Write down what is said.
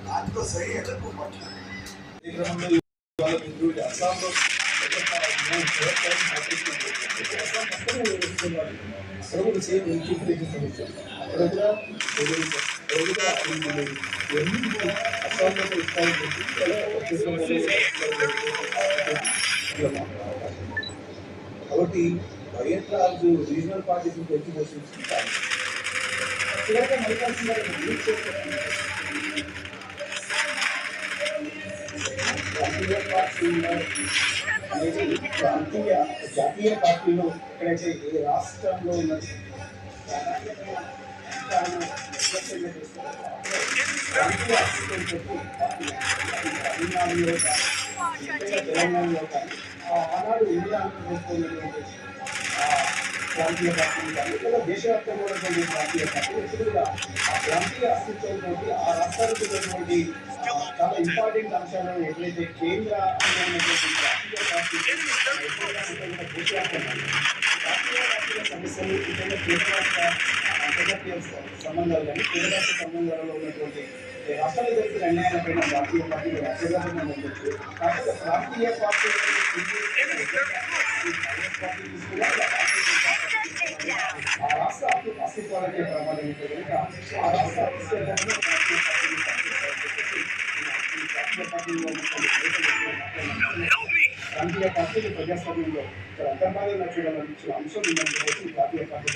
దాంతో సరి ఎదకు అస్సాంలో అక్కడ కూడా సేమ్ ఇంటిగ్రేషన్ సమస్య అక్కడ కూడా అస్సాంలో కాబట్టి వైఎస్ఆర్ రీజనల్ పార్టీస్ వచ్చి పోషించుకుంటారు జాతీయ పార్టీలో అనేది జాతీయ పార్టీలో ఎక్కడైతే ఏ రాష్ట్రంలో ఉన్నది తమిళనాడులో కానీ తెలంగాణలో కానీ ఆనాడు ఇండియా ఆంధ్రప్రదేశ్లో ప్రాంతీయ పార్టీలు కానీ లేదా దేశవ్యాప్తంగా ఉన్నటువంటి ప్రాంతీయ పార్టీలు ఎప్పుడు కూడా ఆ ప్రాంతీయ అస్తిత్వంతో ఆ రాష్ట్రానికి ఉన్నటువంటి చాలా ఇంపార్టెంట్ అంశాలను ఎప్పుడైతే కేంద్ర జాతీయ పార్టీలు దేశవ్యాప్తంగా జాతీయ పార్టీల సమస్యలు ఇతర కేంద్ర రాష్ట్ర అంతర్జాతీయ సంబంధాలు కానీ కేంద్ర రాష్ట్ర సంబంధాలలో ఉన్నటువంటి రాష్ట్రాలు జరిపిన అన్యాయాలపైన జాతీయ పార్టీలు రాష్ట్రంగా ఉండొచ్చు కాకపోతే ప్రాంతీయ పార్టీలు ఆ రాష్ట్ర అస్తిత్వాలకే ప్రమాదం ఉంటుంది కనుక ఆ రాష్ట్ర అస్తిత్వాన్ని ప్రాంతీయ పార్టీలు ప్రజాస్వామ్యంలో ఇక్కడ అంతర్భాగం నచ్చడం అంశం ఉందని జాతీయ పార్టీ